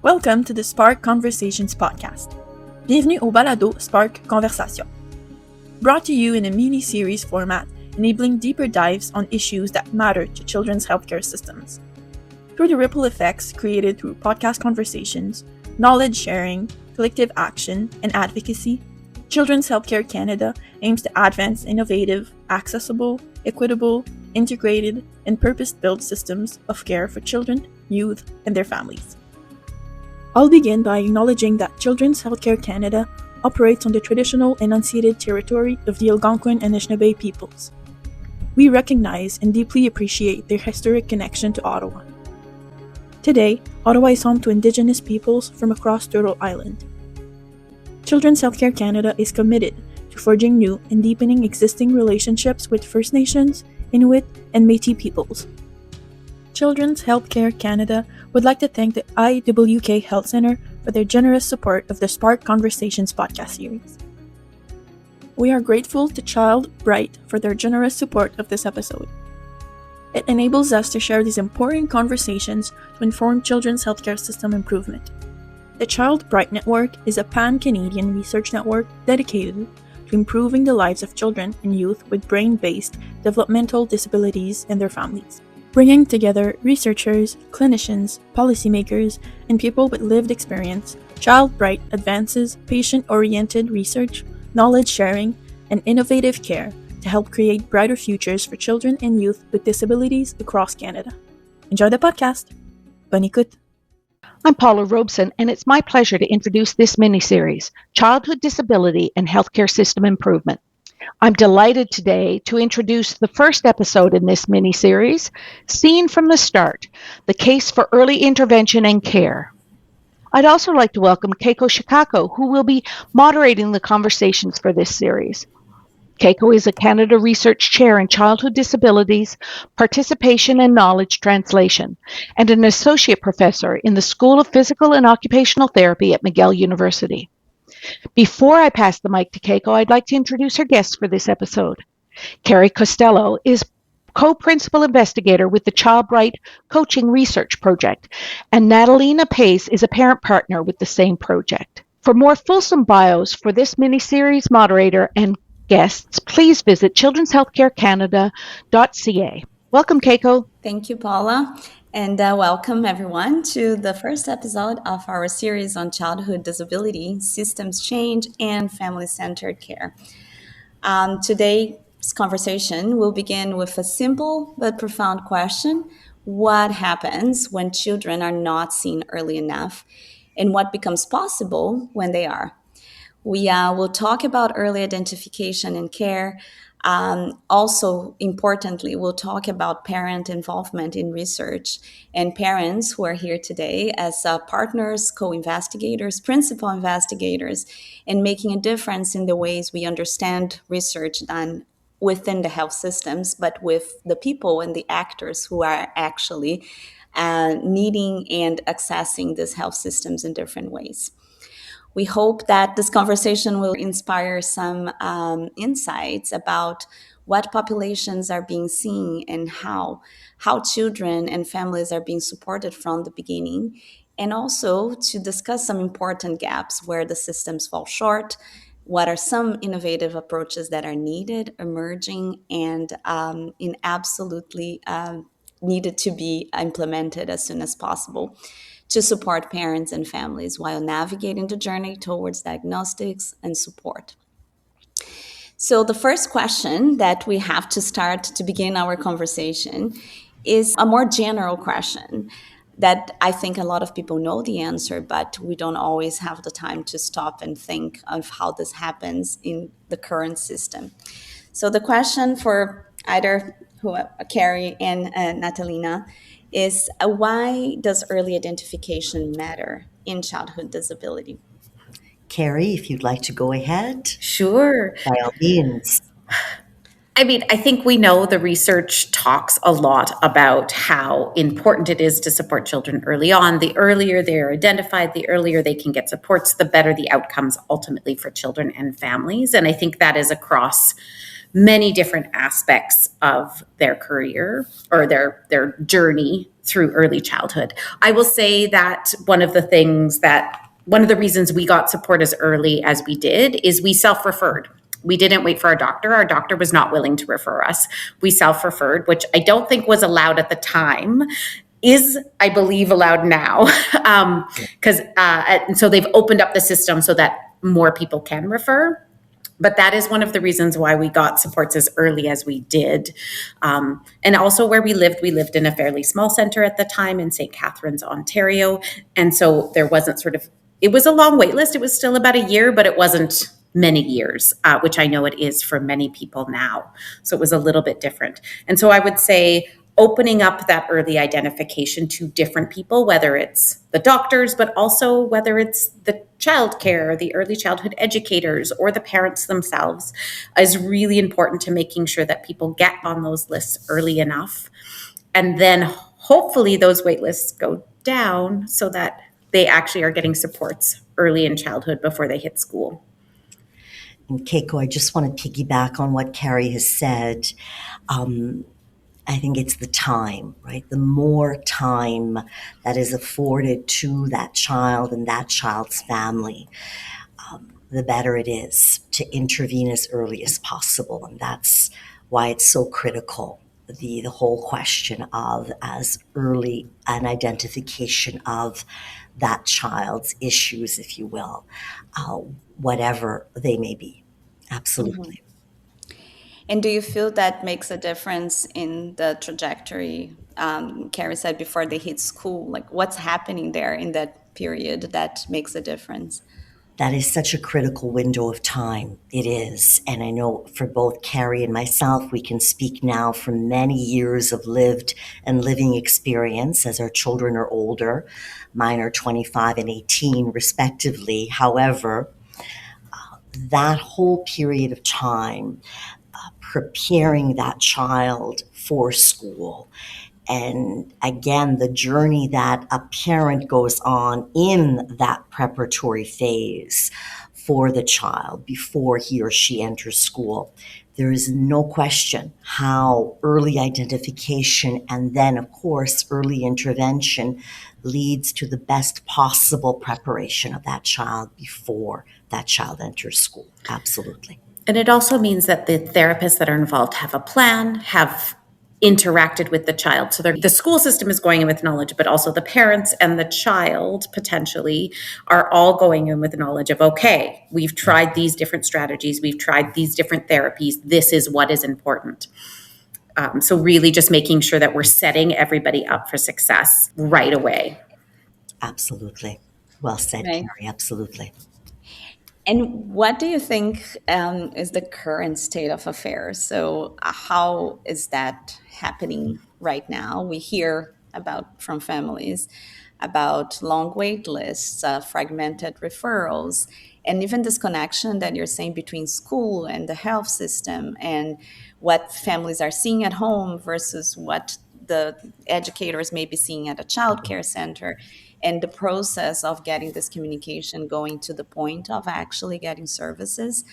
Welcome to the Spark Conversations podcast. Bienvenue au balado Spark Conversation. Brought to you in a mini-series format, enabling deeper dives on issues that matter to children's healthcare systems. Through the ripple effects created through podcast conversations, knowledge sharing, collective action, and advocacy, Children's Healthcare Canada aims to advance innovative, accessible, equitable, integrated, and purpose-built systems of care for children, youth, and their families. I'll begin by acknowledging that Children's Healthcare Canada operates on the traditional and unceded territory of the Algonquin and Anishinaabe peoples. We recognize and deeply appreciate their historic connection to Ottawa. Today, Ottawa is home to Indigenous peoples from across Turtle Island. Children's Healthcare Canada is committed to forging new and deepening existing relationships with First Nations, Inuit, and Métis peoples. Children's Healthcare Canada would like to thank the IWK Health Centre for their generous support of the Spark Conversations podcast series. We are grateful to Childbright for their generous support of this episode. It enables us to share these important conversations to inform children's healthcare system improvement. The Childbright Network is a pan-Canadian research network dedicated to improving the lives of children and youth with brain-based developmental disabilities and their families, bringing together researchers, clinicians, policymakers, and people with lived experience. Childbright advances patient-oriented research, knowledge sharing, and innovative care to help create brighter futures for children and youth with disabilities across Canada. Enjoy the podcast. Bonne écoute. I'm Paula Robeson, and it's my pleasure to introduce this miniseries, Childhood Disability and Healthcare System Improvement. I'm delighted today to introduce the first episode in this miniseries, Seen from the Start, the Case for Early Intervention and Care. I'd also like to welcome Keiko Shikako, who will be moderating the conversations for this series. Keiko is a Canada Research Chair in Childhood Disabilities, Participation and Knowledge Translation, and an Associate Professor in the School of Physical and Occupational Therapy at McGill University. Before I pass the mic to Keiko, I'd like to introduce her guests for this episode. Carrie Costello is co-principal investigator with the Childbright Coaching Research Project, and Natalina Pace is a parent partner with the same project. For more fulsome bios for this miniseries moderator and guests, please visit childrenshealthcarecanada.ca. Welcome, Keiko. Thank you, Paula, and welcome everyone to the first episode of our series on childhood disability, systems change, and family-centered care. Today's conversation will begin with a simple but profound question: what happens when children are not seen early enough, and what becomes possible when they are? We will talk about early identification and care. Also, importantly, we'll talk about parent involvement in research and parents who are here today as partners, co-investigators, principal investigators, and making a difference in the ways we understand research done within the health systems, but with the people and the actors who are actually needing and accessing these health systems in different ways. We hope that this conversation will inspire some insights about what populations are being seen and how children and families are being supported from the beginning, and also to discuss some important gaps where the systems fall short, what are some innovative approaches that are needed, emerging, and absolutely needed to be implemented as soon as possible to support parents and families while navigating the journey towards diagnostics and support. So the first question that we have to start to begin our conversation is a more general question that I think a lot of people know the answer, but we don't always have the time to stop and think of how this happens in the current system. So the question for either Carrie and Natalina is why does early identification matter in childhood disability? Carrie, if you'd like to go ahead. Sure. By all means. I mean, I think we know the research talks a lot about how important it is to support children early on. The earlier they're identified, the earlier they can get supports, the better the outcomes ultimately for children and families. And I think that is across many different aspects of their career or their journey through early childhood. I will say that one of the reasons we got support as early as we did is we self-referred. We didn't wait for our doctor. Our doctor was not willing to refer us. We self-referred, which I don't think was allowed at the time, is, I believe, allowed now. And so they've opened up the system so that more people can refer. But that is one of the reasons why we got supports as early as we did. And also where we lived in a fairly small center at the time in St. Catharines, Ontario. And so there wasn't it was a long wait list. It was still about a year, but it wasn't many years, which I know it is for many people now. So it was a little bit different. And so I would say opening up that early identification to different people, whether it's the doctors, but also whether it's the childcare, the early childhood educators, or the parents themselves, is really important to making sure that people get on those lists early enough. And then hopefully those wait lists go down so that they actually are getting supports early in childhood before they hit school. And Keiko, I just want to piggyback on what Carrie has said. I think it's the time, right? The more time that is afforded to that child and that child's family, the better it is to intervene as early as possible. And that's why it's so critical, the whole question of as early an identification of that child's issues, if you will, whatever they may be. Absolutely. And do you feel that makes a difference in the trajectory? Carrie said before they hit school, like what's happening there in that period that makes a difference? That is such a critical window of time. It is. And I know for both Carrie and myself, we can speak now from many years of lived and living experience as our children are older. Mine are 25 and 18 respectively. However, that whole period of time, preparing that child for school, and again, the journey that a parent goes on in that preparatory phase for the child before he or she enters school, there is no question how early identification and then, of course, early intervention leads to the best possible preparation of that child before that child enters school. Absolutely. And it also means that the therapists that are involved have a plan, have interacted with the child. So the school system is going in with knowledge, but also the parents and the child potentially are all going in with knowledge of, okay, we've tried these different strategies, we've tried these different therapies, this is what is important. So really just making sure that we're setting everybody up for success right away. Absolutely. Well said, Right. Carrie. Absolutely. And what do you think is the current state of affairs? So, how is that happening right now? We hear about from families about long wait lists, fragmented referrals, and even this connection that you're saying between school and the health system, and what families are seeing at home versus what the educators may be seeing at a childcare center, and the process of getting this communication going to the point of actually getting services.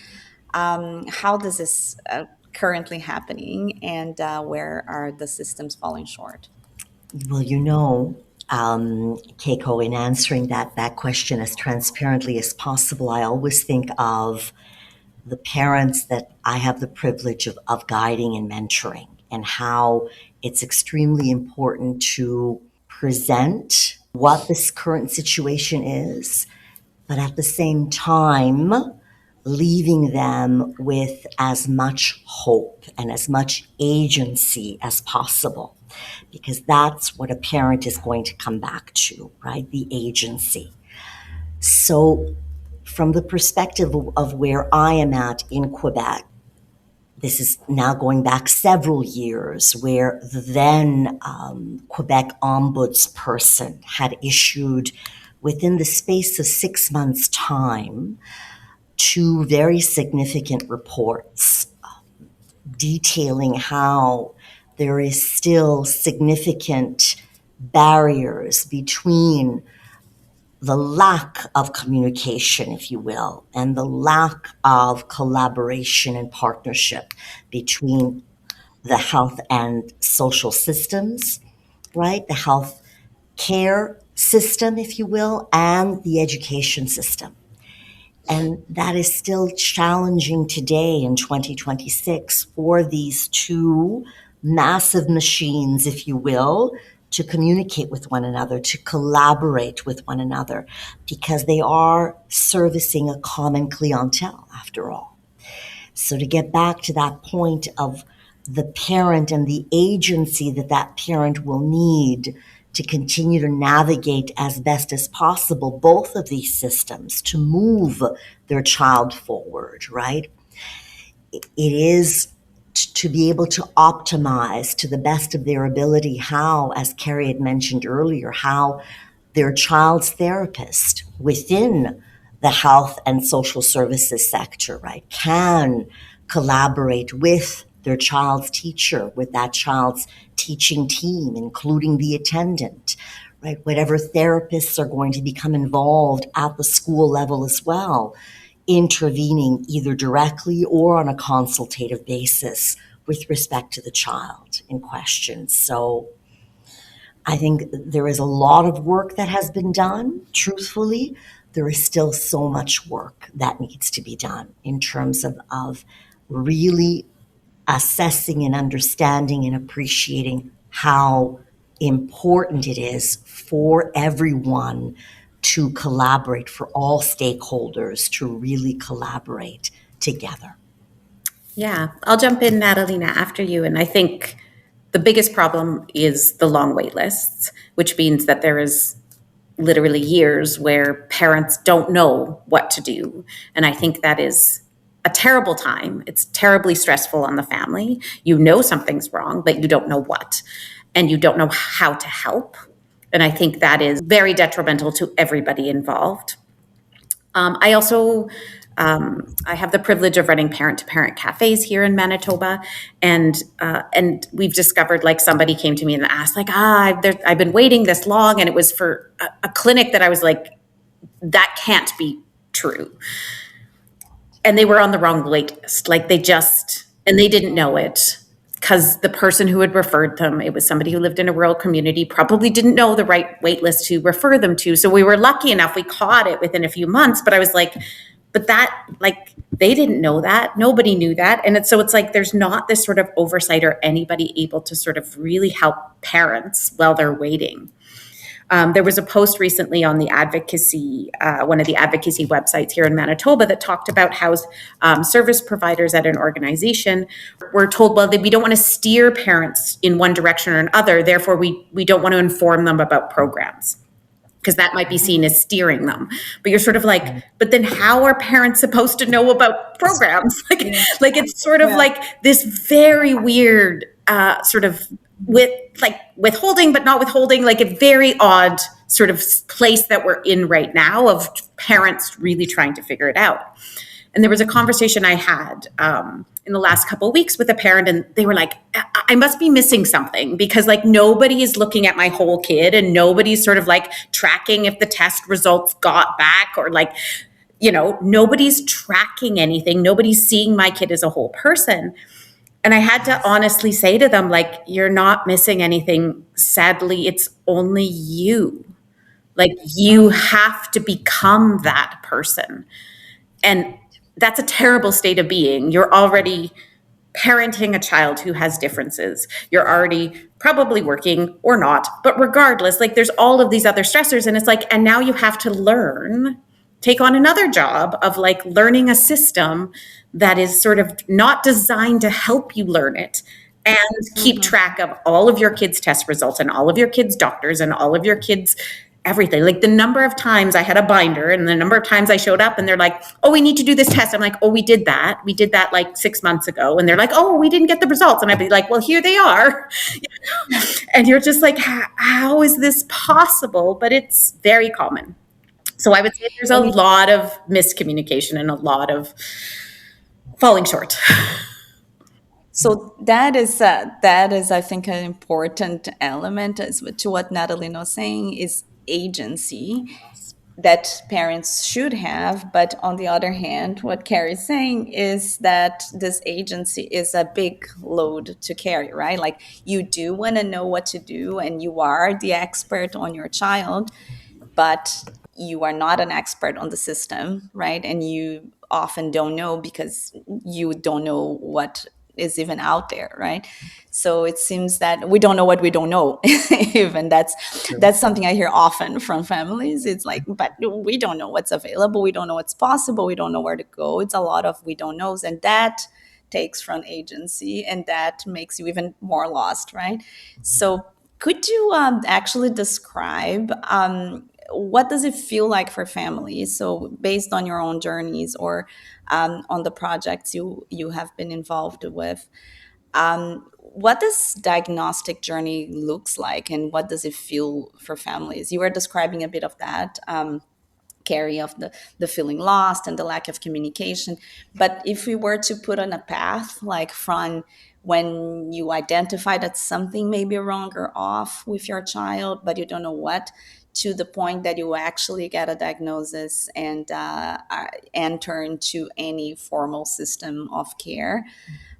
How does this currently happening, and where are the systems falling short? Well, Keiko, in answering that question as transparently as possible, I always think of the parents that I have the privilege of guiding and mentoring, and how it's extremely important to present what this current situation is, but at the same time, leaving them with as much hope and as much agency as possible, because that's what a parent is going to come back to, right? The agency. So, from the perspective of where I am at in Quebec, this is now going back several years, where the then Quebec ombudsperson had issued, within the space of 6 months' time, two very significant reports detailing how there is still significant barriers between the lack of communication, if you will, and the lack of collaboration and partnership between the health and social systems right? The health care system, if you will, and the education system. And that is still challenging today in 2026 for these two massive machines, if you will, to communicate with one another, to collaborate with one another, because they are servicing a common clientele after all. So to get back to that point of the parent and the agency that that parent will need to continue to navigate as best as possible both of these systems to move their child forward, right? It is to be able to optimize to the best of their ability how, as Carrie had mentioned earlier, how their child's therapist within the health and social services sector, right, can collaborate with their child's teacher, with that child's teaching team, including the attendant, right? Whatever therapists are going to become involved at the school level as well, intervening either directly or on a consultative basis with respect to the child in question. So I think there is a lot of work that has been done. Truthfully, there is still so much work that needs to be done in terms of really assessing and understanding and appreciating how important it is for everyone to collaborate, for all stakeholders to really collaborate together. Yeah, I'll jump in, Natalina, after you. And I think the biggest problem is the long wait lists, which means that there is literally years where parents don't know what to do. And I think that is a terrible time. It's terribly stressful on the family. You know something's wrong, but you don't know what, and you don't know how to help. And I think that is very detrimental to everybody involved. I also I have the privilege of running parent-to-parent cafes here in Manitoba, and we've discovered, like, somebody came to me and asked, like, I've been waiting this long, and it was for a clinic that I was like, that can't be true, and they were on the wrong wait list, like they didn't know it. Because the person who had referred them, it was somebody who lived in a rural community, probably didn't know the right wait list to refer them to. So we were lucky enough, we caught it within a few months. But I was like, but that, like, they didn't know that. Nobody knew that. And it's like there's not this sort of oversight or anybody able to sort of really help parents while they're waiting. There was a post recently on the advocacy, one of the advocacy websites here in Manitoba, that talked about how service providers at an organization were told, well, we don't want to steer parents in one direction or another. Therefore, we don't want to inform them about programs, because that might be seen as steering them. But you're sort of like, but then how are parents supposed to know about programs? Like it's sort of like this very weird sort of withholding, but not withholding, like a very odd sort of place that we're in right now of parents really trying to figure it out. And there was a conversation I had in the last couple of weeks with a parent, and they were like, I must be missing something, because like nobody is looking at my whole kid, and nobody's sort of like tracking if the test results got back, or like, you know, nobody's tracking anything. Nobody's seeing my kid as a whole person. And I had to honestly say to them, like, you're not missing anything. Sadly, it's only you. Like, you have to become that person. And that's a terrible state of being. You're already parenting a child who has differences. You're already probably working or not, but regardless, like, there's all of these other stressors. And it's like, and now you have to take on another job of like learning a system that is sort of not designed to help you learn it, and keep track of all of your kids' test results and all of your kids' doctors and all of your kids' everything. Like the number of times I had a binder, and the number of times I showed up and they're like, oh, we need to do this test. I'm like, oh, we did that like 6 months ago. And they're like, oh, we didn't get the results. And I'd be like, well, here they are. And you're just like, how is this possible? But it's very common. So I would say there's a lot of miscommunication and a lot of falling short. So that is, I think, an important element to what Natalina was saying, is agency. that parents should have. But on the other hand, what Carrie's saying is that this agency is a big load to carry, right? Like, you do want to know what to do and you are the expert on your child, but you are not an expert on the system, right? And you often don't know because you don't know what is even out there, right? So it seems that we don't know what we don't know. Even that's something I hear often from families. It's like, but we don't know what's available, we don't know what's possible, we don't know where to go. It's a lot of we don't knows, and that takes from agency, and that makes you even more lost, right? So could you actually describe what does it feel like for families? So based on your own journeys, or on the projects you have been involved with, what this diagnostic journey looks like, and what does it feel for families? You were describing a bit of that, Carrie, of the feeling lost and the lack of communication. But if we were to put on a path, like from when you identify that something may be wrong or off with your child, but you don't know what, to the point that you actually get a diagnosis and enter into any formal system of care,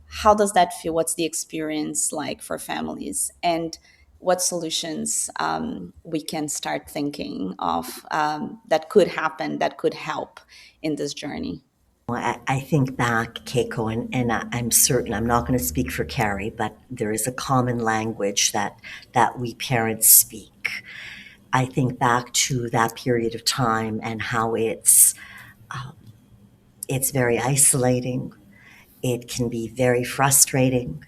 how does that feel? What's the experience like for families? And what solutions we can start thinking of that could happen, that could help in this journey? I think back, Keiko, and I'm certain, I'm not going to speak for Carrie, but there is a common language that we parents speak. I think back to that period of time and how it's very isolating. It can be very frustrating.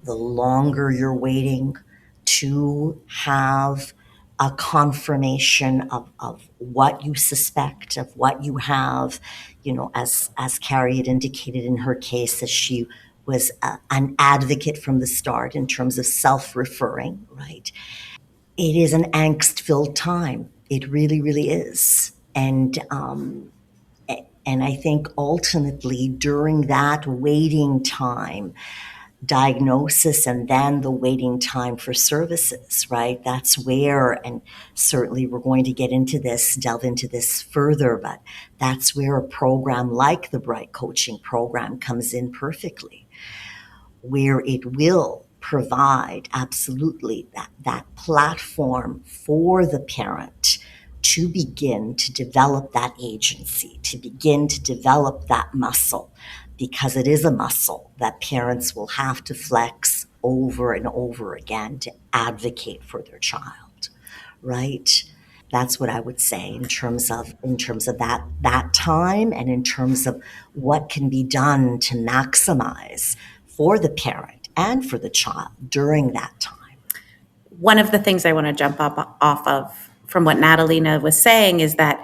The longer you're waiting to have a confirmation of what you suspect, of what you have, as Carrie had indicated in her case, as she was an advocate from the start in terms of self-referring, right? It is an angst-filled time. It really, really is. And I think ultimately during that waiting time, diagnosis and then the waiting time for services, right? That's where, and certainly we're going to delve into this further, but that's where a program like the Bright Coaching Program comes in perfectly, where it will provide absolutely that platform for the parent to begin to develop that agency, to begin to develop that muscle, because it is a muscle that parents will have to flex over and over again to advocate for their child, right? That's what I would say in terms of that time, and in terms of what can be done to maximize for the parent and for the child during that time. One of the things I want to jump up off of from what Natalina was saying is that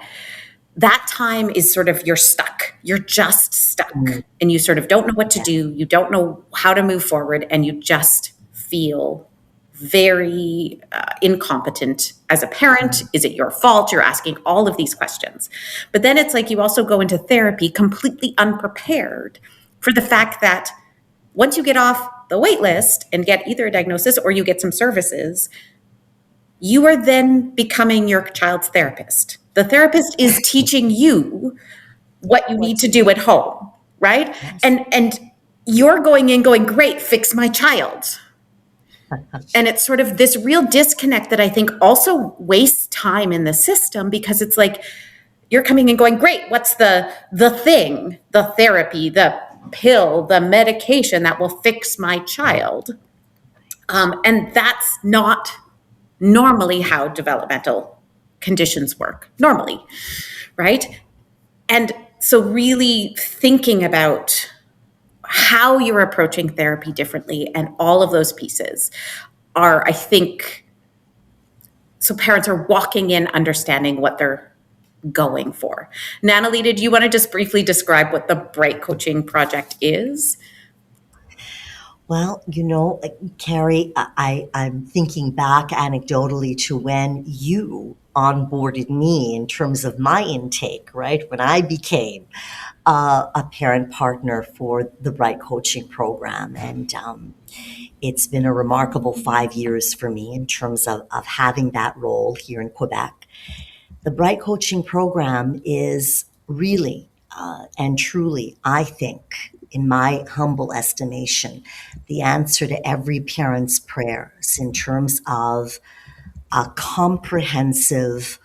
time is sort of, you're stuck. You're just stuck. And you sort of don't know what to do. You don't know how to move forward. And you just feel very incompetent as a parent. Is it your fault? You're asking all of these questions. But then it's like you also go into therapy completely unprepared for the fact that once you get off the wait list and get either a diagnosis or you get some services, you are then becoming your child's therapist. The therapist is teaching you what you need to do at home, right? Yes. And you're going in going, great, fix my child. And it's sort of this real disconnect that I think also wastes time in the system, because it's like you're coming and going, great, what's the thing, the therapy, the pill, the medication that will fix my child? And that's not normally how developmental conditions work, normally, right? And so really thinking about how you're approaching therapy differently and all of those pieces are, I think, so parents are walking in understanding what they're going for. Natalie, did you want to just briefly describe what the Bright Coaching Project is? Well, Carrie, I'm thinking back anecdotally to when you onboarded me in terms of my intake, right? When I became a parent partner for the Bright Coaching Program. And it's been a remarkable 5 years for me in terms of having that role here in Quebec. The Bright Coaching Program is really and truly, I think, in my humble estimation, the answer to every parent's prayers in terms of a comprehensive,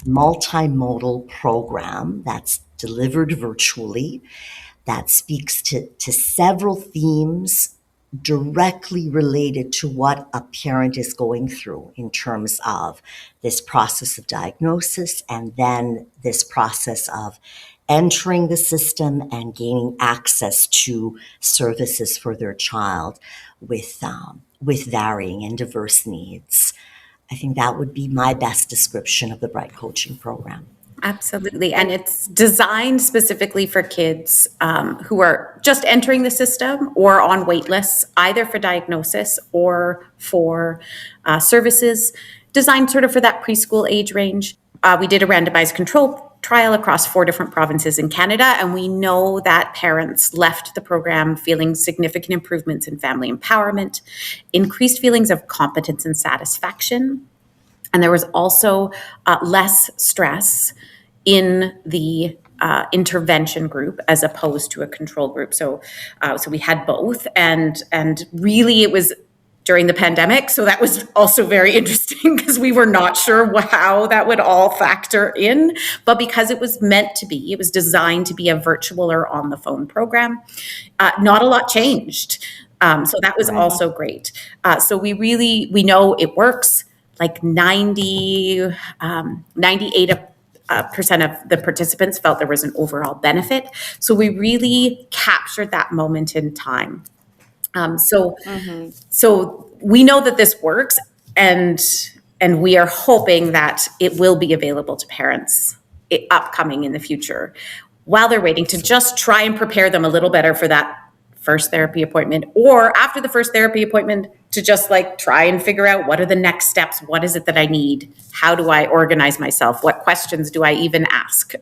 multimodal program that's delivered virtually, that speaks to several themes directly related to what a parent is going through in terms of this process of diagnosis and then this process of entering the system and gaining access to services for their child with varying and diverse needs. I think that would be my best description of the Bright Coaching Program. Absolutely. And it's designed specifically for kids who are just entering the system or on wait lists, either for diagnosis or for services, designed sort of for that preschool age range. We did a randomized control trial across 4 different provinces in Canada, and we know that parents left the program feeling significant improvements in family empowerment, increased feelings of competence and satisfaction, and there was also less stress in the intervention group as opposed to a control group. So we had both, and really it was during the pandemic. So that was also very interesting because we were not sure how that would all factor in. But because it was meant to be, it was designed to be a virtual or on the phone program, not a lot changed. So that was also great. So we know it works. Like 98% of the participants felt there was an overall benefit. So we really captured that moment in time. So we know that this works, and we are hoping that it will be available to parents upcoming in the future while they're waiting, to just try and prepare them a little better for that first therapy appointment, or after the first therapy appointment, to just like try and figure out what are the next steps, what is it that I need, how do I organize myself, what questions do I even ask?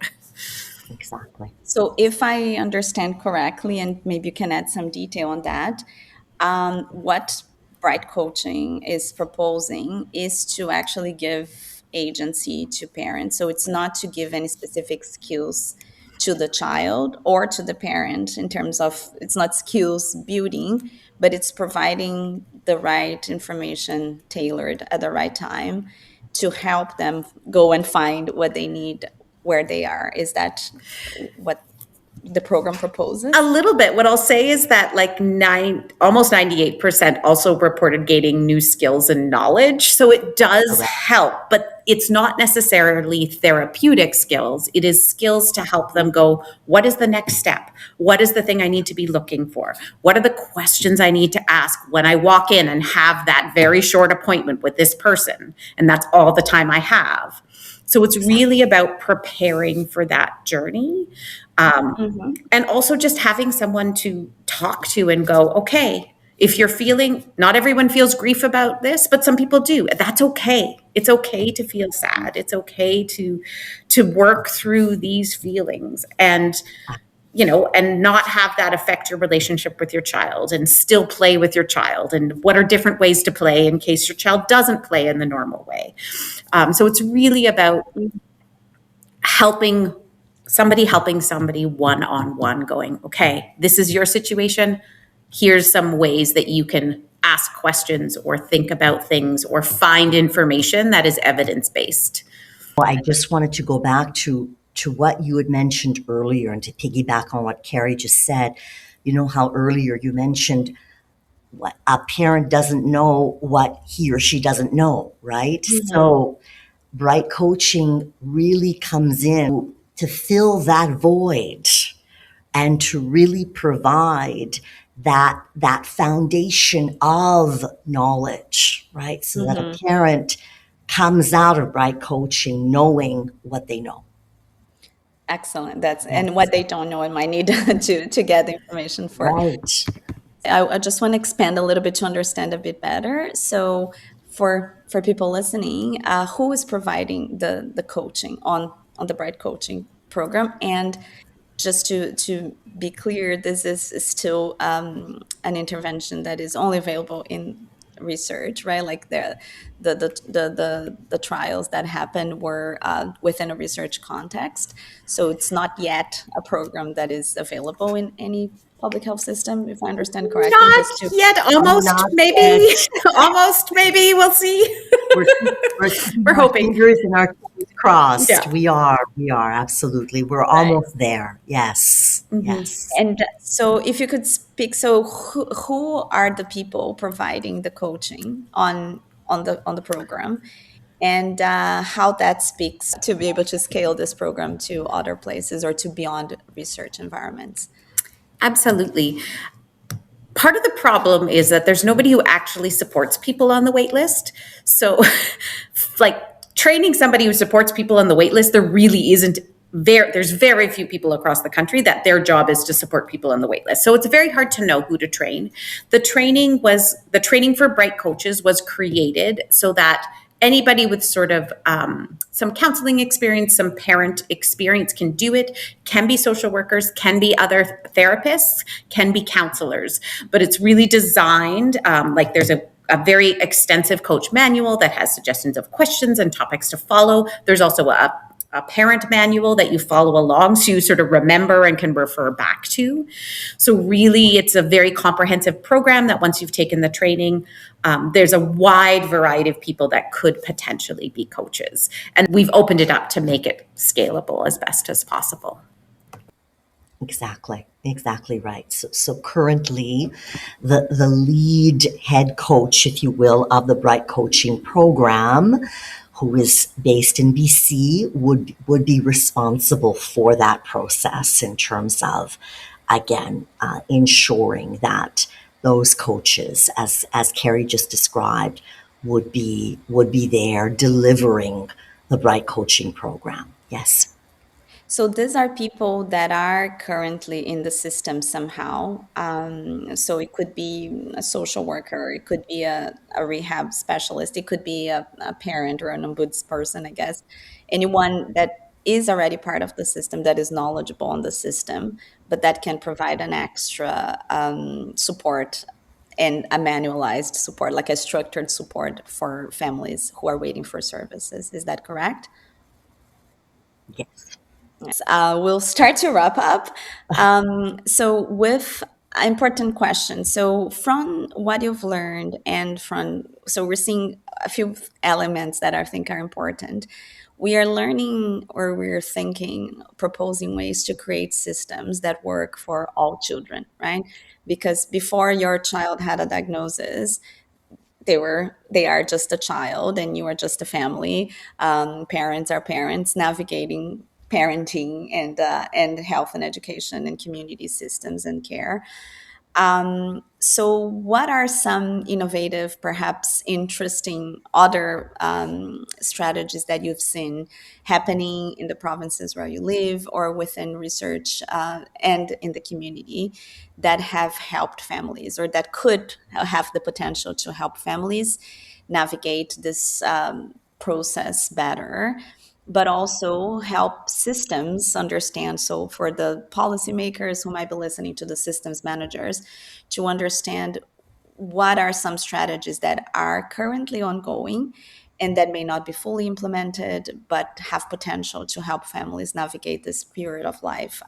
Exactly. So if I understand correctly, and maybe you can add some detail on that, what Bright Coaching is proposing is to actually give agency to parents. So it's not to give any specific skills to the child or to the parent in terms of, it's not skills building, but it's providing the right information tailored at the right time to help them go and find what they need where they are. Is that what the program proposes? A little bit. What I'll say is that like almost 98% also reported gaining new skills and knowledge. So it does help, but it's not necessarily therapeutic skills. It is skills to help them go, what is the next step? What is the thing I need to be looking for? What are the questions I need to ask when I walk in and have that very short appointment with this person? And that's all the time I have. So it's really about preparing for that journey. And also just having someone to talk to and go, okay, if you're feeling, not everyone feels grief about this, but some people do. That's okay. It's okay to feel sad. It's okay to work through these feelings, and and not have that affect your relationship with your child, and still play with your child. And what are different ways to play in case your child doesn't play in the normal way? So it's really about helping somebody one-on-one, going, okay, this is your situation. Here's some ways that you can ask questions or think about things or find information that is evidence-based. Well, I just wanted to go back to what you had mentioned earlier and to piggyback on what Carrie just said. You know how earlier you mentioned what a parent doesn't know what he or she doesn't know, right? Mm-hmm. So Bright Coaching really comes in to fill that void and to really provide that foundation of knowledge, right? So that a parent comes out of Bright Coaching knowing what they know. Excellent. And what they don't know and might need to get the information for. Right. I just want to expand a little bit to understand a bit better. So for people listening, who is providing the coaching on the Bright Coaching program? And just to be clear, this is still an intervention that is only available in research, right? Like the trials that happened were within a research context. So it's not yet a program that is available in any public health system, if I understand correctly. Not Just to yet, almost, Not maybe, yet. almost, maybe, we'll see. We're, we're keeping We're our hoping. fingers and our toes crossed. Yeah. We are, absolutely. We're almost there. Yes, yes. And so, if you could speak, so who are the people providing the coaching on the program, and how that speaks to be able to scale this program to other places or to beyond research environments? Absolutely. Part of the problem is that there's nobody who actually supports people on the wait list. So, like training somebody who supports people on the wait list, there really isn't. There's very few people across the country that their job is to support people on the wait list. So it's very hard to know who to train. The training for Bright Coaches was created so that anybody with sort of some counseling experience, some parent experience can do it, can be social workers, can be other therapists, can be counselors. But it's really designed, like there's a very extensive coach manual that has suggestions of questions and topics to follow. There's also a parent manual that you follow along so you sort of remember and can refer back to. So really, it's a very comprehensive program that once you've taken the training, there's a wide variety of people that could potentially be coaches. And we've opened it up to make it scalable as best as possible. Exactly right. So currently, the lead head coach, if you will, of the Bright Coaching Program, who is based in BC, would be responsible for that process in terms of, again, ensuring that those coaches, as Carrie just described, would be there delivering the Bright Coaching Program. Yes. So these are people that are currently in the system somehow. So it could be a social worker, it could be a rehab specialist, it could be a parent or an ombudsperson, I guess. Anyone that is already part of the system, that is knowledgeable on the system, but that can provide an extra support and a manualized support, like a structured support for families who are waiting for services. Is that correct? Yes. Yes, we'll start to wrap up. So, with important questions. So, from what you've learned, and so we're seeing a few elements that I think are important. We are learning, or we're thinking, proposing ways to create systems that work for all children, right? Because before your child had a diagnosis, they are just a child and you are just a family. Parents are parents navigating parenting and health and education and community systems and care. So what are some innovative, perhaps interesting other strategies that you've seen happening in the provinces where you live or within research and in the community that have helped families or that could have the potential to help families navigate this process better, but also help systems understand? So for the policymakers who might be listening, to the systems managers, to understand what are some strategies that are currently ongoing and that may not be fully implemented, but have potential to help families navigate this period of life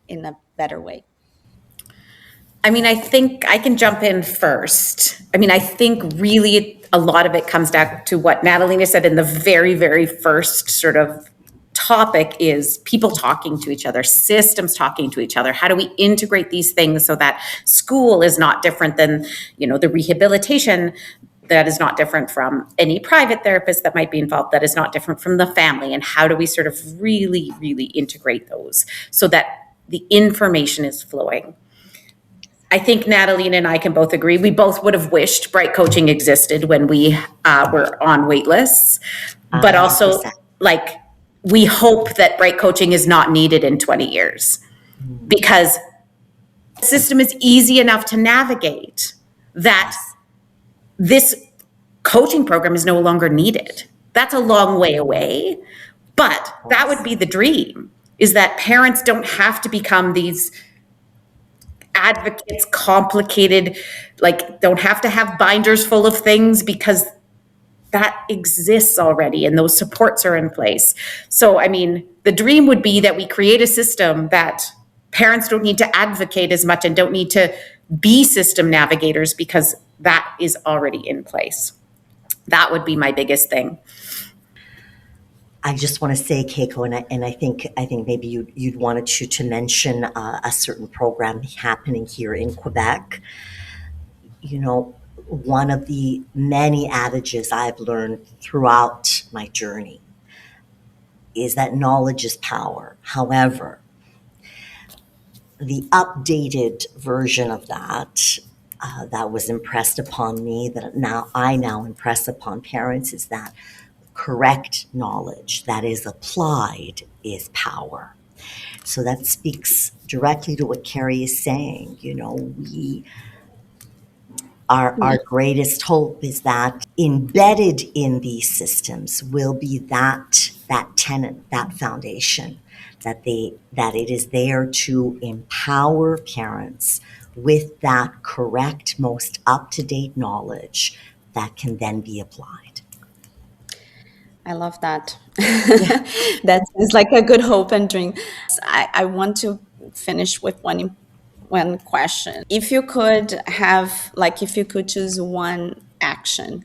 in a better way. I mean, I think I can jump in first. I mean, I think really a lot of it comes down to what Natalina said in the very, very first sort of topic is people talking to each other, systems talking to each other. How do we integrate these things so that school is not different than, the rehabilitation that is not different from any private therapist that might be involved, that is not different from the family? And how do we sort of really, really integrate those so that the information is flowing? I think Natalina and I can both agree. We both would have wished Bright Coaching existed when we were on wait lists, but also 100%. We hope that Bright Coaching is not needed in 20 years because the system is easy enough to navigate that this coaching program is no longer needed. That's a long way away, but that would be the dream, is that parents don't have to become these advocates, complicated, like don't have to have binders full of things because that exists already and those supports are in place. So, I mean, the dream would be that we create a system that parents don't need to advocate as much and don't need to be system navigators because that is already in place. That would be my biggest thing. I just want to say, Keiko, and I think maybe you'd wanted to mention a certain program happening here in Quebec. You know, one of the many adages I've learned throughout my journey is that knowledge is power. However, the updated version of that that was impressed upon me, that I now impress upon parents, is that correct knowledge that is applied is power. So that speaks directly to what Carrie is saying. You know, our greatest hope is that embedded in these systems will be that tenet, that foundation, that it is there to empower parents with that correct, most up-to-date knowledge that can then be applied. I love that. That sounds like a good hope and dream. I want to finish with one question. If you could choose one action,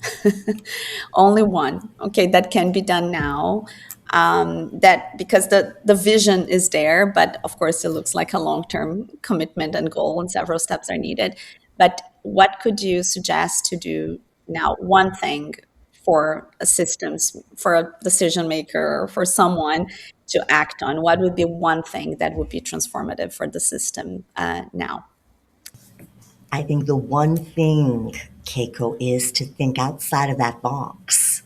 only one, okay, that can be done now, that because the vision is there, but of course it looks like a long-term commitment and goal and several steps are needed. But what could you suggest to do now? One thing for for a decision maker, or for someone to act on, what would be one thing that would be transformative for the system now? I think the one thing, Keiko, is to think outside of that box,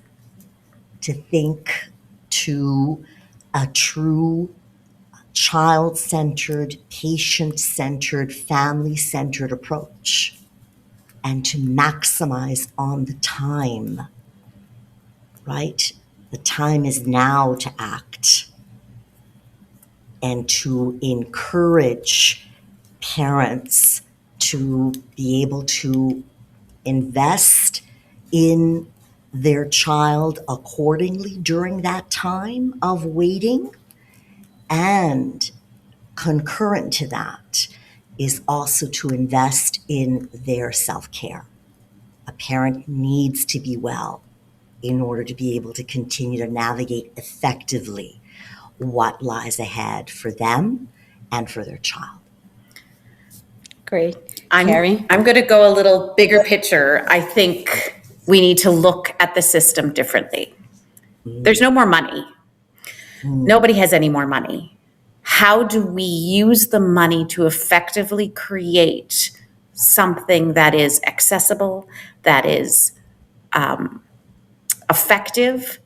to think to a true child-centered, patient-centered, family-centered approach, and to maximize on the time, right? The time is now to act, and to encourage parents to be able to invest in their child accordingly during that time of waiting. And concurrent to that is also to invest in their self-care. A parent needs to be well in order to be able to continue to navigate effectively what lies ahead for them and for their child. Great. I'm Carrie? going to go a little bigger picture. I think we need to look at the system differently. There's no more money. Nobody has any more money. How do we use the money to effectively create something that is accessible, that is effective?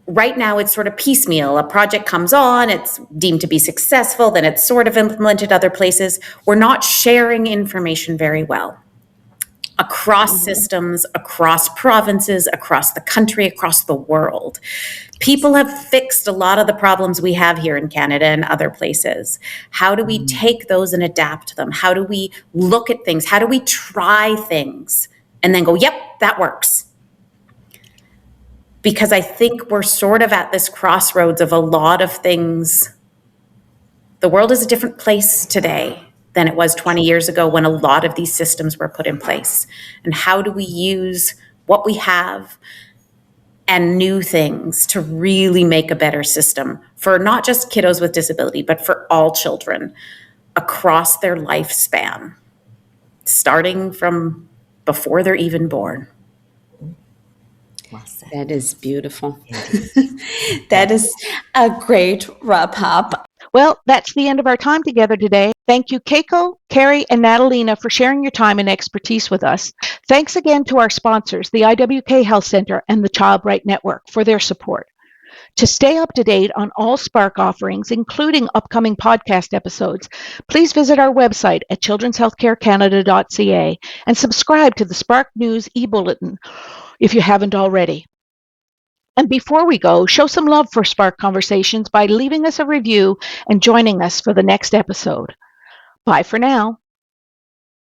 Right now, it's sort of piecemeal. A project comes on, it's deemed to be successful, then it's sort of implemented other places. We're not sharing information very well across systems, across provinces, across the country, across the world. People have fixed a lot of the problems we have here in Canada and other places. How do we take those and adapt them? How do we look at things? How do we try things and then go, yep, that works? Because I think we're sort of at this crossroads of a lot of things. The world is a different place today than it was 20 years ago when a lot of these systems were put in place. And how do we use what we have and new things to really make a better system for not just kiddos with disability, but for all children across their lifespan, starting from before they're even born? Well said. That is beautiful. That is a great wrap up. Well, that's the end of our time together today. Thank you, Keiko, Carrie, and Natalina, for sharing your time and expertise with us. Thanks again to our sponsors, the IWK Health Center and the Childbright Network, for their support. To stay up to date on all Spark offerings, including upcoming podcast episodes, please visit our website at childrenshealthcarecanada.ca and subscribe to the Spark News e-bulletin if you haven't already. And before we go, show some love for Spark Conversations by leaving us a review and joining us for the next episode. Bye for now.